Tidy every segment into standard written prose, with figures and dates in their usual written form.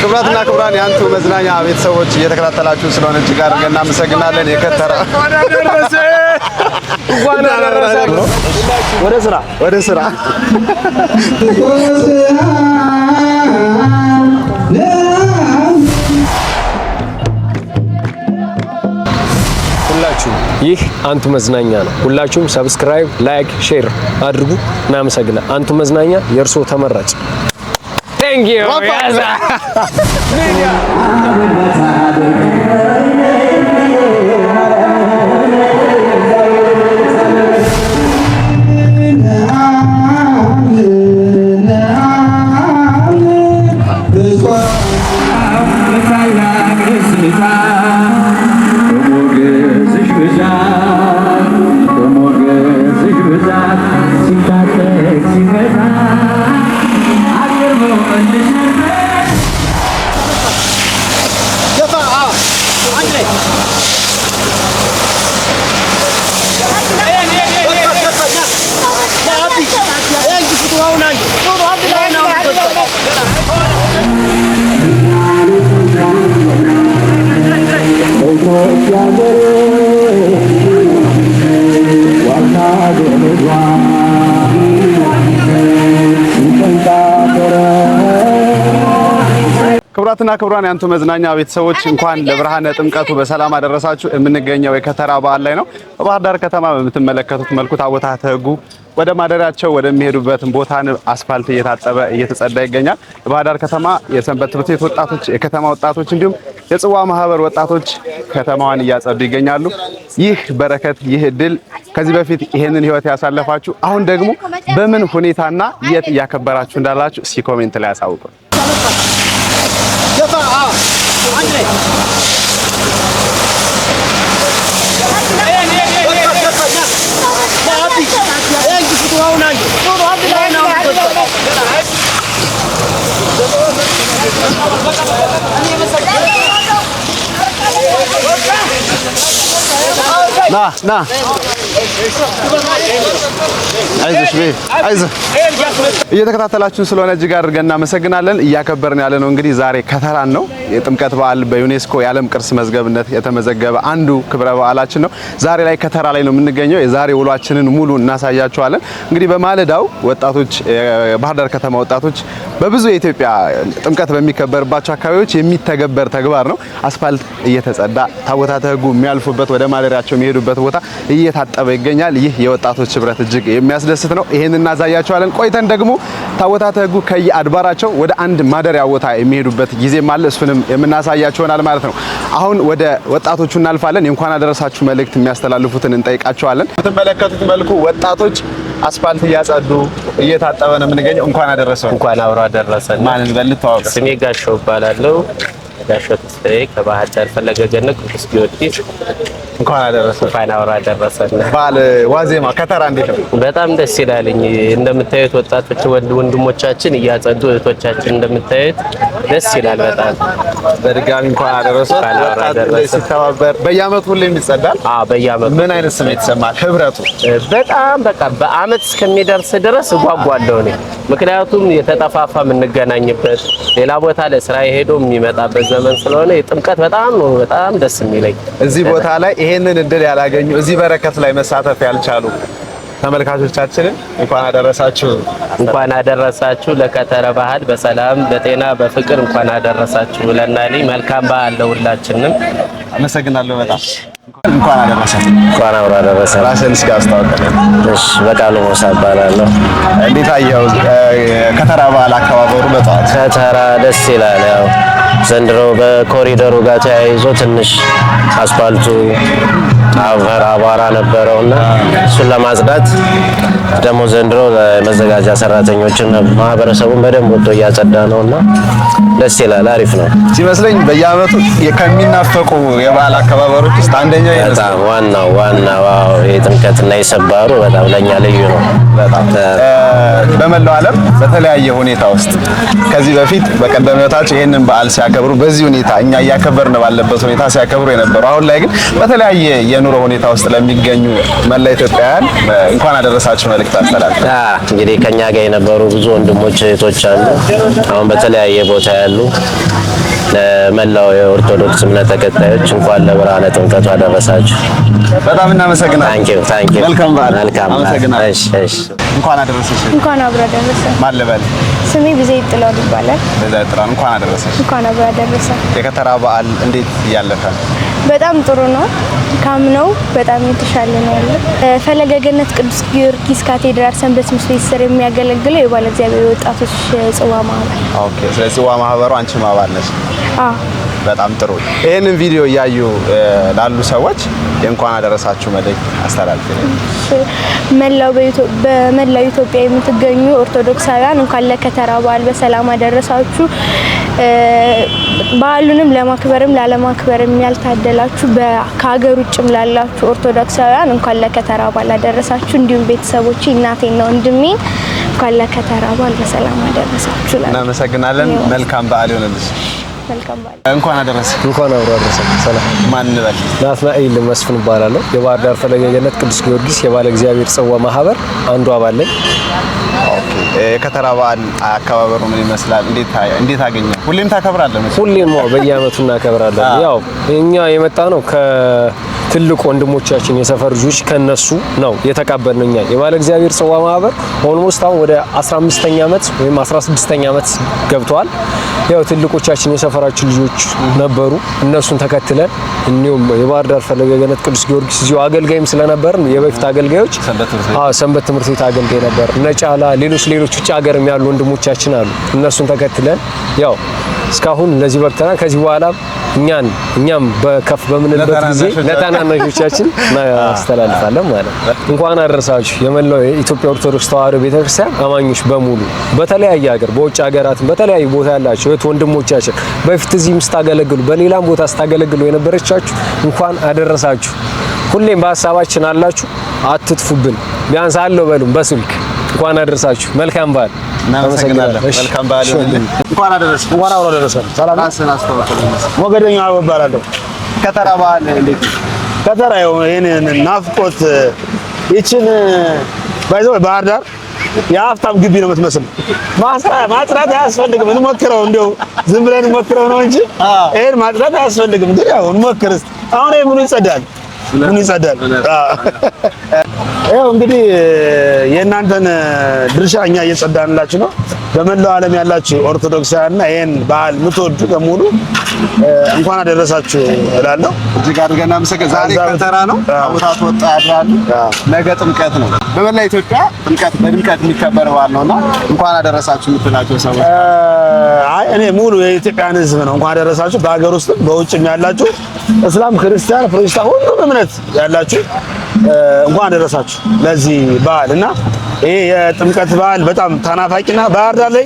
ክብራትና ክብራን ያንቱ መዝናኛ ቤተሰቦች እየተከታተላችሁ ስለሆነ እጅግ አድርገን እናመሰግናለን። የከተራ ወደ ስራ ሁላችሁም ይህ አንቱ መዝናኛ ነው። ሁላችሁም ሰብስክራይብ፣ ላይክ፣ ሼር አድርጉ። እናመሰግናለን። አንቱ መዝናኛ የእርሶ ተመራጭ። Thank you. Yes. ክብራትና ክብራን ያንቱ መዝናኛ ቤተሰቦች እንኳን ለብርሃነ ጥምቀቱ በሰላም አደረሳችሁ። የምንገኘው የከተራ በዓል ላይ ነው። በባህር ዳር ከተማ በምትመለከቱት መልኩ ታቦታተ ሕጉ ወደ ማደሪያቸው ወደሚሄዱበት ቦታን አስፋልት እየታጠበ እየተጸዳ ይገኛል። የባህር ዳር ከተማ የሰንበት ትምህርት ቤት ወጣቶች፣ የከተማ ወጣቶች እንዲሁም የጽዋ ማህበር ወጣቶች ከተማዋን እያጸዱ ይገኛሉ። ይህ በረከት ይህ እድል ከዚህ በፊት ይሄንን ህይወት ያሳለፋችሁ አሁን ደግሞ በምን ሁኔታና የት እያከበራችሁ እንዳላችሁ እስኪ ኮሜንት ላይ አሳውቁ። ና አይዞሽ ቤ አይዞህ እየተከታተላችሁን ስለሆነ እጅግ አድርገን እናመሰግናለን። እያከበርን ያለ ነው እንግዲህ ዛሬ ከተራን ነው። የጥምቀት በዓል በዩኔስኮ የዓለም ቅርስ መዝገብነት የተመዘገበ አንዱ ክብረ በዓላችን ነው። ዛሬ ላይ ከተራ ላይ ነው የምንገኘው። የዛሬ ውሏችንን ሙሉ እናሳያችኋለን። እንግዲህ በማለዳው ወጣቶች የባህር ዳር ከተማ ወጣቶች በብዙ የኢትዮጵያ ጥምቀት በሚከበርባቸው አካባቢዎች የሚተገበር ተግባር ነው። አስፋልት እየተጸዳ ታቦታተ ሕጉ የሚያልፉበት ወደ ማደሪያቸው የሚሄዱበት ቦታ እየታጠበ ይገኛል። ይህ የወጣቶች ህብረት እጅግ የሚያስደስት ነው። ይሄን እናሳያችኋለን። ቆይተን ደግሞ ታቦታተ ሕጉ ከየአድባራቸው ወደ አንድ ማደሪያ ቦታ የሚሄዱበት ጊዜም አለ። እሱንም የምናሳያችሁ ይሆናል ማለት ነው። አሁን ወደ ወጣቶቹ እናልፋለን። የእንኳን አደረሳችሁ መልእክት የሚያስተላልፉትን እንጠይቃቸዋለን። በተመለከቱት መልኩ ወጣቶች አስፋልት እያጸዱ እየታጠበ ነው የምንገኘው። እንኳን አደረሰው። እንኳን አብሮ አደረሰን። ማንን በልተዋወቅ? ስሜ ጋሻው እባላለሁ። ጋሻው ተስፋዬ ከባህር ዳር ፈለገ ገነት ቅዱስ ጊዮርጊስ። እንኳን አደረሰን። እንኳን አብሮ አደረሰን። በዓል ዋዜማ ከተራ እንዴት ነው? በጣም ደስ ይላልኝ። እንደምታዩት ወጣቶች ወንድሞቻችን እያጸዱ እህቶቻችን እንደምታዩት ደስ ይላል በጣም። በድጋሚ እንኳን አደረሰን። ሲተባበር በየዓመቱ ሁሌም ይጸዳል? አዎ በየዓመቱ። ምን አይነት ስሜት ይሰማል? ህብረቱ በጣም በቃ በአመት እስከሚደርስ ድረስ እጓጓለሁ እኔ። ምክንያቱም የተጠፋፋ የምንገናኝበት ሌላ ቦታ ለስራ ሄዶ የሚመጣበት ዘመን ስለሆነ የጥምቀት በጣም ነው በጣም ደስ የሚለኝ። እዚህ ቦታ ላይ ይሄንን እድል ያላገኙ እዚህ በረከት ላይ መሳተፍ ያልቻሉ ተመልካቾቻችንን እንኳን አደረሳችሁ። እንኳን አደረሳችሁ ለከተራ በዓል በሰላም በጤና በፍቅር እንኳን አደረሳችሁ ብለናል። መልካም በዓል ለሁላችንም። አመሰግናለሁ በጣም። እንኳን አደረሰን። እንኳን አብሮ አደረሰን። ራስን እስኪ አስተዋውቀን። እሺ በቃሉ ሞሳ እባላለሁ። እንዴት አየኸው ከተራ በዓል አከባበሩ? በጠዋት ከተራ ደስ ይላል። ያው ዘንድሮ በኮሪደሩ ጋር ተያይዞ ትንሽ አስፋልቱ አቧራ ነበረውና እሱን ለማጽዳት ደግሞ ዘንድሮ ለመዘጋጃ ሰራተኞችን ማህበረሰቡን በደንብ ወጥቶ እያጸዳ ነውና ደስ ይላል። አሪፍ ነው ሲመስለኝ። በየዓመቱ ከሚናፈቁ የበዓል አከባበሮች ውስጥ አንደኛው በጣም ዋናው የጥምቀትና የሰባሩ በጣም ለኛ ልዩ ነው። በጣም በመላው ዓለም በተለያየ ሁኔታ ውስጥ ከዚህ በፊት በቀደምታቸው ይሄንን በዓል ሲያከብሩ በዚህ ሁኔታ እኛ እያከበርን ባለበት ሁኔታ ሲያከብሩ የነበሩ፣ አሁን ላይ ግን በተለያየ የኑሮ ሁኔታ ውስጥ ለሚገኙ መላ ኢትዮጵያውያን እንኳን አደረሳችሁ መልእክት አስተላልፍ። እንግዲህ ከኛ ጋር የነበሩ ብዙ ወንድሞች እህቶች አሉ፣ አሁን በተለያየ ቦታ ያሉ ለመላው የኦርቶዶክስ እምነት ተከታዮች እንኳን ለብርሃነ ጥምቀቱ አደረሳችሁ። በጣም እናመሰግናለን። ታንኪ ዩ። መልካም በዓል። አመሰግናለሁ። እሺ እንኳን አደረሰሽ። እንኳን አብሮ አደረሰ። ማን ልበል? ስሜ ቢዘይ ጥላው ይባላል። በዛይ ጥላው እንኳን አደረሰሽ። እንኳን አብሮ አደረሰ። የከተራ በዓል እንዴት እያለፈ? በጣም ጥሩ ነው። ካምነው በጣም የተሻለ ነው ያለው። ፈለገ ገነት ቅዱስ ጊዮርጊስ ካቴድራል ሰንበት ትምህርት ቤት ስር የሚያገለግለው የባለ እግዚአብሔር ወጣቶች ጽዋ ማህበር። ኦኬ። ስለዚህ ጽዋ ማህበሩ አንቺ ማባል ነሽ? አዎ። በጣም ጥሩ። ይሄንን ቪዲዮ እያዩ ላሉ ሰዎች የእንኳን አደረሳችሁ መልእክት አስተላልፊልኝ። በመላው ኢትዮጵያ የምትገኙ ኦርቶዶክሳውያን እንኳን ለከተራ በዓል በሰላም አደረሳችሁ። በዓሉንም ለማክበርም ላለማክበርም ያልታደላችሁ ከሀገር ውጭም ላላችሁ ኦርቶዶክሳውያን እንኳን ለከተራ በዓል አደረሳችሁ። እንዲሁም ቤተሰቦቼ እናቴና ወንድሜ እንኳን ለከተራ በዓል በሰላም አደረሳችሁ። እናመሰግናለን። መልካም በዓል ይሁንልሽ። መልካም በዓል። እንኳን አደረሰ። እንኳን አብሮ አደረሰ። ሰላም። ማን እንበል? ናትናኤል መስፍን እባላለሁ። የባህር ዳር ፈለገ ገነት ቅዱስ ጊዮርጊስ የባለ እግዚአብሔር ጽዋ ማህበር አንዱ አባል ነኝ። ኦኬ። የከተራ በዓል አከባበሩ ምን ይመስላል? እንዴት አገኘ? ሁሌም ታከብራለህ? ሁሌም በየአመቱ እናከብራለን። ያው እኛ የመጣ ነው ከትልቅ ወንድሞቻችን የሰፈር ልጆች ከነሱ ነው የተቀበልነው። እኛ የባለ እግዚአብሔር ጽዋ ማህበር ኦልሞስት አሁን ወደ 15ኛ አመት ወይም 16ኛ አመት ገብቷል። ያው ትልቆቻችን የሰፈራችን ልጆች ነበሩ። እነሱን ተከትለን እንዲሁም የባህር ዳር ፈለገ ገነት ቅዱስ ጊዮርጊስ እዚሁ አገልጋይም ስለነበርን የበፊት አገልጋዮች ሰንበት ትምህርት ቤት አገልጋይ ነበር። ነጫላ ሌሎች ውጭ ሀገርም ያሉ ወንድሞቻችን አሉ። እነሱን ተከትለን ያው እስካሁን ለዚህ በቅተናል። ከዚህ በኋላ እኛም በከፍ በምንልበት ጊዜ ለታናናሾቻችን እናስተላልፋለን ማለት ነው። እንኳን አደረሳችሁ የመላው የኢትዮጵያ ኦርቶዶክስ ተዋሕዶ ቤተክርስቲያን አማኞች በሙሉ በተለያየ ሀገር በውጭ ሀገራትም በተለያዩ ቦታ ያላችሁ ወንድሞቻችን በፊት እዚህም ስታገለግሉ በሌላም ቦታ ስታገለግሉ የነበረቻችሁ እንኳን አደረሳችሁ። ሁሌም በሀሳባችን አላችሁ፣ አትጥፉብን። ቢያንስ አለው በሉም በስልክ እንኳን አደረሳችሁ። መልካም በዓል። እናመሰግናለን። መልካም በዓል ይሁንልህ። እንኳን አደረሰ። እንኳን አብሮ አደረሰ። ሰላም ሞገደኛ እባላለሁ። ከተራ በዓል እንዴት? ከተራ ይሄን ናፍቆት ይችን ባይዘው ባህር ዳር የሀብታም ግቢ ነው የምትመስል። ማጽዳት አያስፈልግም። እንሞክረው እንደው ዝም ብለን እንሞክረው ነው እንጂ ይሄን ማጽዳት አያስፈልግም። ግን ያው እንሞክር እስኪ። አሁን ይሄ ምኑ ይጸዳል? ያው እንግዲህ የእናንተን ድርሻ እኛ እየጸዳንላችሁ ነው። በመላው ዓለም ያላችሁ ኦርቶዶክሳውያንና ይሄን በዓል የምትወዱ በሙሉ እንኳን አደረሳችሁ እላለሁ። እጅግ አድርገን እናመሰግናለን። ዛሬ ከተራ ነው። ታቦታት ወጣ ያድራሉ። ነገ ጥምቀት ነው። በመላ ኢትዮጵያ በድምቀት የሚከበር በዓል ነውና እንኳን አደረሳችሁ የምትላቸው ሰዎች? አይ እኔ ሙሉ የኢትዮጵያን ሕዝብ ነው እንኳን አደረሳችሁ። በሀገር ውስጥም በውጭም ያላችሁ እስላም፣ ክርስቲያን፣ ፕሮቴስታንት ሁሉም እምነት ያላችሁ እንኳን አደረሳችሁ ለዚህ በዓል እና ይሄ የጥምቀት በዓል በጣም ተናፋቂና ባህር ዳር ላይ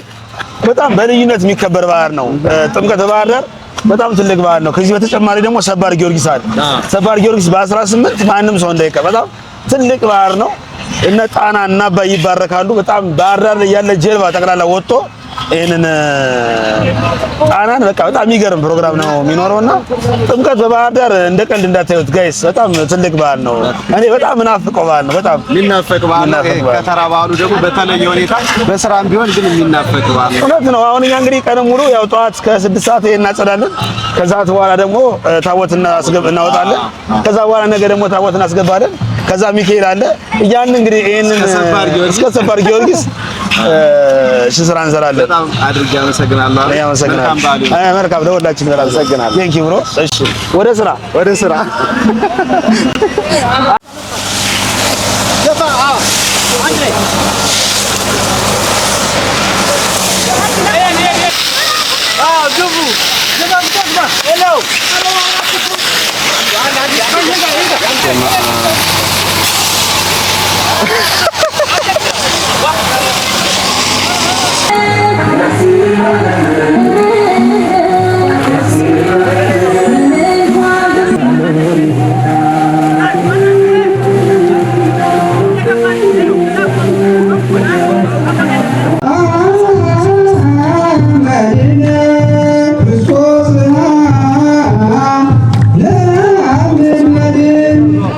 በጣም በልዩነት የሚከበር በዓል ነው። ጥምቀት ባህር ዳር በጣም ትልቅ በዓል ነው። ከዚህ በተጨማሪ ደግሞ ሰባር ጊዮርጊስ አለ። ሰባር ጊዮርጊስ በ18 ማንም ሰው እንዳይቀር በጣም ትልቅ በዓል ነው። እነ ጣና እና አባይ ይባረካሉ። በጣም ባህር ዳር ላይ ያለ ጀልባ ጠቅላላ ወጥቶ ይሄንን ጣናን በቃ በጣም የሚገርም ፕሮግራም ነው የሚኖረውና ጥምቀት በባህር ዳር እንደ ቀልድ እንዳታዩት ጋይስ፣ በጣም ትልቅ በዓል ነው። እኔ በጣም እናፍቀው በዓል ነው። በጣም የሚናፈቅ በዓል ነው። ከተራ በዓሉ ደግሞ በተለየ ሁኔታ በስራም ቢሆን ግን የሚናፈቅ በዓል ነው። እውነት ነው። አሁን እኛ እንግዲህ ቀን ሙሉ ያው ጠዋት ከ6 ሰዓት እናጸዳለን። ከሰዓት በኋላ ደግሞ ታቦት እናወጣለን። ከዛ በኋላ ነገ ደግሞ ታቦት እናስገባለን። ከዛ ሚካኤል አለ እያልን እንግዲህ ይሄንን እስከ ሰባር ጊዮርጊስ ስራ እንሰራለን። በጣም አድርጌ አመሰግናለሁ። መልካም ለሁላችን አመሰግናለሁ። ቴንክ ዩ ብሮ። እሺ ወደ ስራ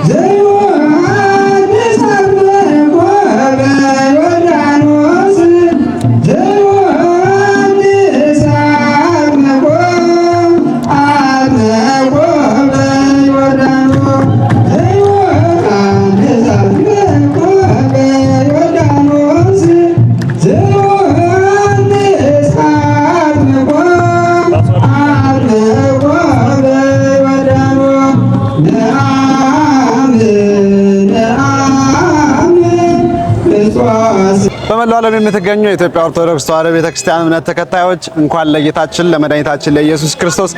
Zero በመላው ዓለም የምትገኙ የኢትዮጵያ ኦርቶዶክስ ተዋሕዶ ቤተክርስቲያን እምነት ተከታዮች እንኳን ለጌታችን ለመድኃኒታችን ለኢየሱስ ክርስቶስ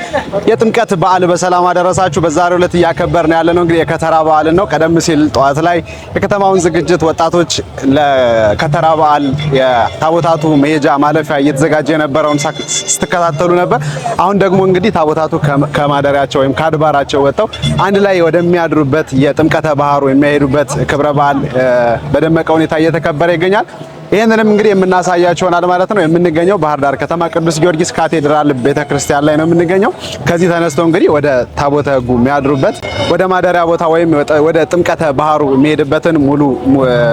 የጥምቀት በዓል በሰላም አደረሳችሁ። በዛሬው ዕለት እያከበርን ያለነው እንግዲህ የከተራ በዓልን ነው። ቀደም ሲል ጠዋት ላይ የከተማውን ዝግጅት ወጣቶች ለከተራ በዓል የታቦታቱ መሄጃ ማለፊያ እየተዘጋጀ የነበረውን ስትከታተሉ ነበር። አሁን ደግሞ እንግዲህ ታቦታቱ ከማደሪያቸው ወይም ከአድባራቸው ወጥተው አንድ ላይ ወደሚያድሩበት የጥምቀተ ባህሩ የሚያሄዱበት ክብረ በዓል በደመቀ ሁኔታ እየተከበረ ይገኛል። ይሄንንም እንግዲህ የምናሳያችሁ ይሆናል ማለት ነው። የምንገኘው ባህር ዳር ከተማ ቅዱስ ጊዮርጊስ ካቴድራል ቤተክርስቲያን ላይ ነው የምንገኘው። ከዚህ ተነስተው እንግዲህ ወደ ታቦተ ሕጉ የሚያድሩበት ወደ ማደሪያ ቦታ ወይም ወደ ጥምቀተ ባህሩ የሚሄድበትን ሙሉ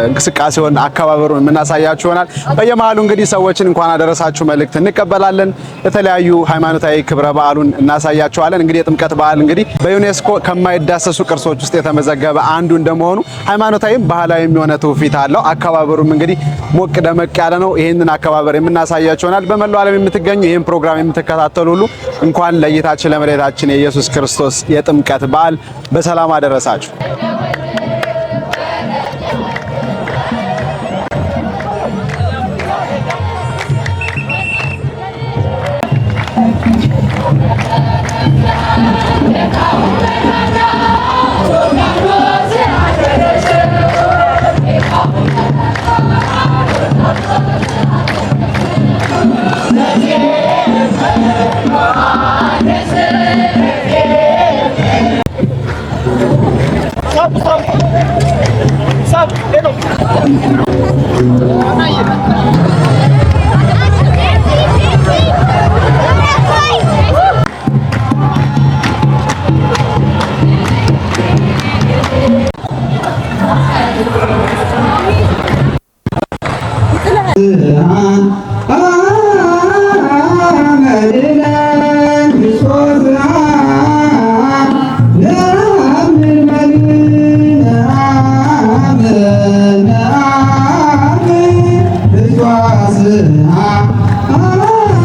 እንቅስቃሴውን አከባበሩን የምናሳያችሁ ይሆናል። በየመሃሉ እንግዲህ ሰዎችን እንኳን አደረሳችሁ መልእክት እንቀበላለን። የተለያዩ ሃይማኖታዊ ክብረ በዓሉን እናሳያችኋለን። እንግዲህ የጥምቀት በዓል እንግዲህ በዩኔስኮ ከማይዳሰሱ ቅርሶች ውስጥ የተመዘገበ አንዱ እንደመሆኑ ሃይማኖታዊም ባህላዊም የሆነ ትውፊት አለው። አከባበሩም እንግዲህ ሞቅ ደመቅ ያለ ነው። ይሄንን አከባበር የምናሳያችሁ ይሆናል። በመላው ዓለም የምትገኙ ይሄን ፕሮግራም የምትከታተሉ ሁሉ እንኳን ለጌታችን ለመድኃኒታችን የኢየሱስ ክርስቶስ የጥምቀት በዓል በሰላም አደረሳችሁ።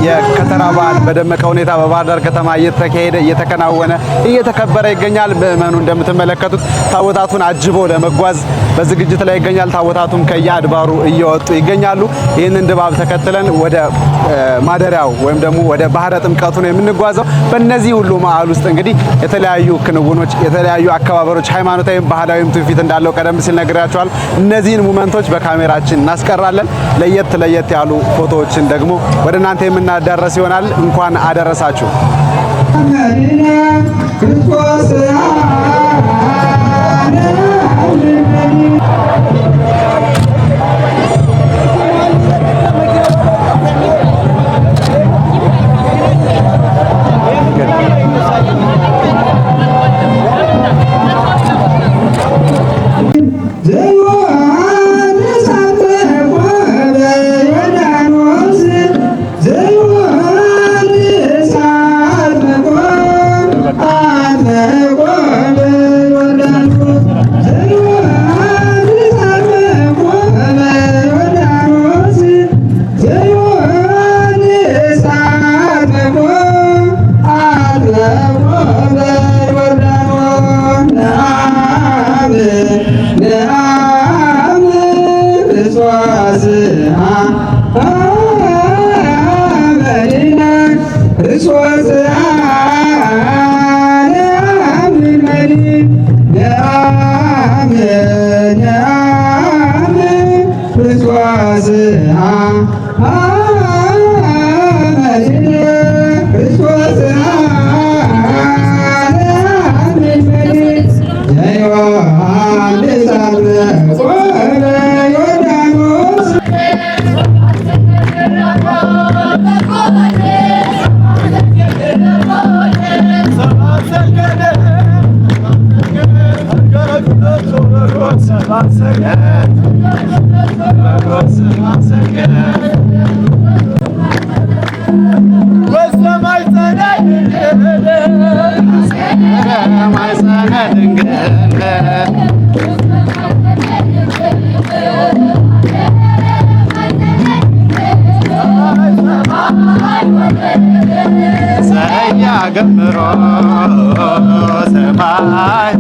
የከተራ በዓል በደመቀ ሁኔታ በባህር ዳር ከተማ እየተከናወነ እየተከበረ ይገኛል። ምእመኑ እንደምትመለከቱት ታቦታቱን አጅቦ ለመጓዝ በዝግጅት ላይ ይገኛል። ታቦታቱም ከየአድባሩ እየወጡ ይገኛሉ። ይህንን ድባብ ተከትለን ወደ ማደሪያው ወይም ደግሞ ወደ ባህረ ጥምቀቱ ነው የምንጓዘው። በእነዚህ ሁሉ መዓል ውስጥ እንግዲህ የተለያዩ ክንውኖች፣ የተለያዩ አከባበሮች ሃይማኖታዊም ባህላዊም ትውፊት እንዳለው ቀደም ሲል ነግሬያችኋል። እነዚህን ሙመንቶች በካሜራችን እናስቀራለን። ለየት ያሉ ፎቶዎችን ደግሞ ወደ እናንተ የምናዳረስ ይሆናል። እንኳን አደረሳችሁ። ገምሮ ሰማይ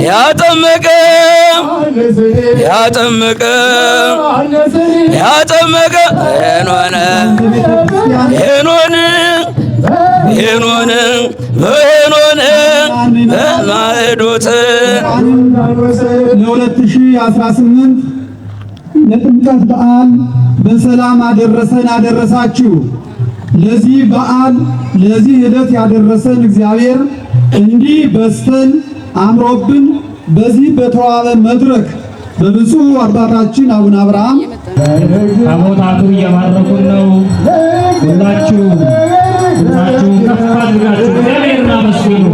ያጠመቀ ሄኖን በማዕዶት ለ2018 ለጥምቀት በዓል በሰላም አደረሰን አደረሳችሁ። ለዚህ በዓል ለዚህ ዕለት ያደረሰን እግዚአብሔር እንዲህ በስተን አምሮብን በዚህ በተዋበ መድረክ በብፁዕ አባታችን አቡነ አብርሃም ታቦታቱ እየባረኩን ነው። ሁላችሁ ከፍ አድርጋችሁ እግዚአብሔርን አመስግኑ።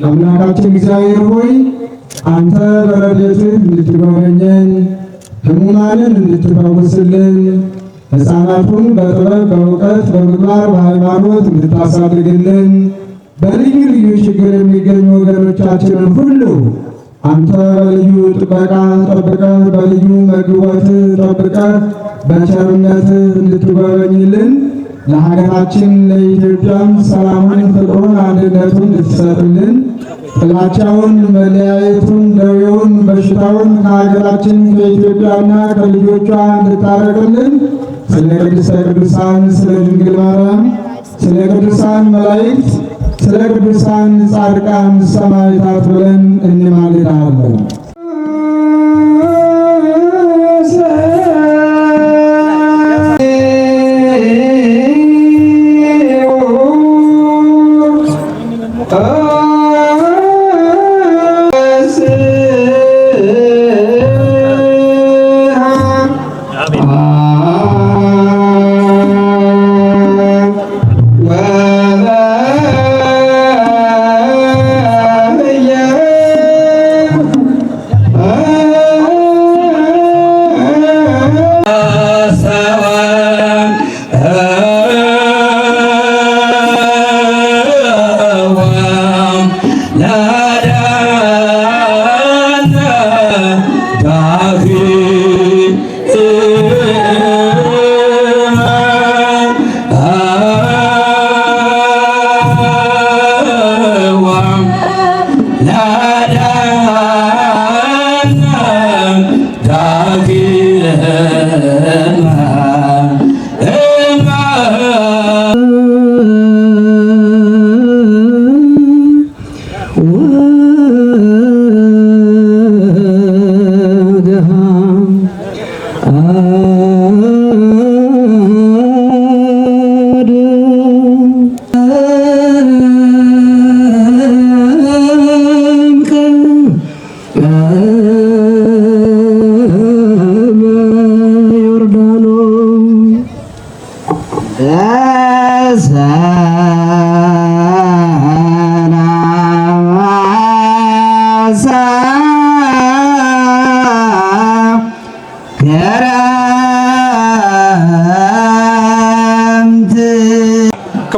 አምላካችን እግዚአብሔር ሆይ አንተ በረድኤትህ እንድትጎበኘን ሕሙማንን እንድትፈውስልን ሕፃናቱን በጥበብ በእውቀት በምግባር በሃይማኖት እንድታሳድግልን በልዩ ልዩ ችግር የሚገኙ ወገኖቻችንን ሁሉ አንተ በልዩ ጥበቃ ጠብቀህ በልዩ መግቦት ጠብቀህ በቸርነትህ እንድትጎበኝልን ለሀገራችን ለኢትዮጵያም ሰላሙን፣ ፍቅሩን፣ አንድነቱን እንድትሰጥልን ጥላቻውን፣ መለያየቱን፣ ደዌውን፣ በሽታውን ከሀገራችን ከኢትዮጵያና ከልጆቿ እንድታረቅልን ስለ ቅድስተ ቅዱሳን ስለ ድንግል ማርያም ስለ ቅዱሳን መላእክት ስለ ቅዱሳን ጻድቃን ሰማዕታት ብለን እንማልዳለን።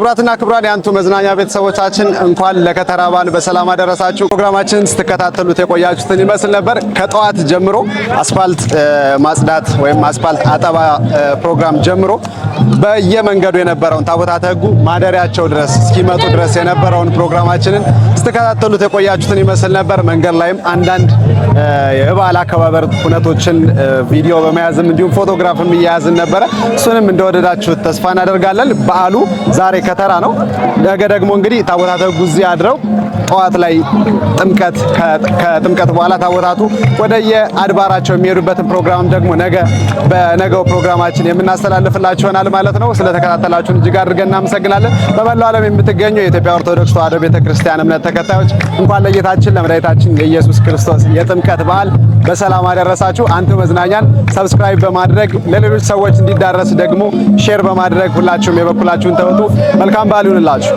ክቡራትና ክቡራን የአንቱ መዝናኛ ቤተሰቦቻችን እንኳን ለከተራ በዓል በሰላም አደረሳችሁ። ፕሮግራማችንን ስትከታተሉት የቆያችሁትን ይመስል ነበር። ከጠዋት ጀምሮ አስፋልት ማጽዳት ወይም አስፋልት አጠባ ፕሮግራም ጀምሮ በየመንገዱ የነበረውን ታቦታተ ሕጉ ማደሪያቸው ድረስ እስኪመጡ ድረስ የነበረውን ፕሮግራማችንን ስትከታተሉት የቆያችሁትን ይመስል ነበር። መንገድ ላይም አንዳንድ የበዓል አከባበር ሁነቶችን ቪዲዮ በመያዝም እንዲሁም ፎቶግራፍም እየያዝን ነበረ። እሱንም እንደወደዳችሁት ተስፋ እናደርጋለን። በዓሉ ዛሬ ከተራ ነው። ነገ ደግሞ እንግዲህ ታቦታተ ሕጉ እዚህ አድረው ጠዋት ላይ ከጥምቀት በኋላ ታቦታቱ ወደየ አድባራቸው የሚሄዱበትን ፕሮግራም ደግሞ ነገ በነገው ፕሮግራማችን የምናስተላልፍላችሁ ይሆናል ማለት ነው። ስለተከታተላችሁን እጅግ አድርገን እናመሰግናለን። በመላው ዓለም የምትገኙ የኢትዮጵያ ኦርቶዶክስ ተዋሕዶ ቤተክርስቲያን እምነት ተከታዮች እንኳን ለጌታችን ለመድኃኒታችን የኢየሱስ ክርስቶስ የጥምቀት በዓል በሰላም አደረሳችሁ። አንቱ መዝናኛን ሰብስክራይብ በማድረግ ለሌሎች ሰዎች እንዲዳረስ ደግሞ ሼር በማድረግ ሁላችሁም የበኩላችሁን ተወጡ። መልካም በዓል ይሁንላችሁ።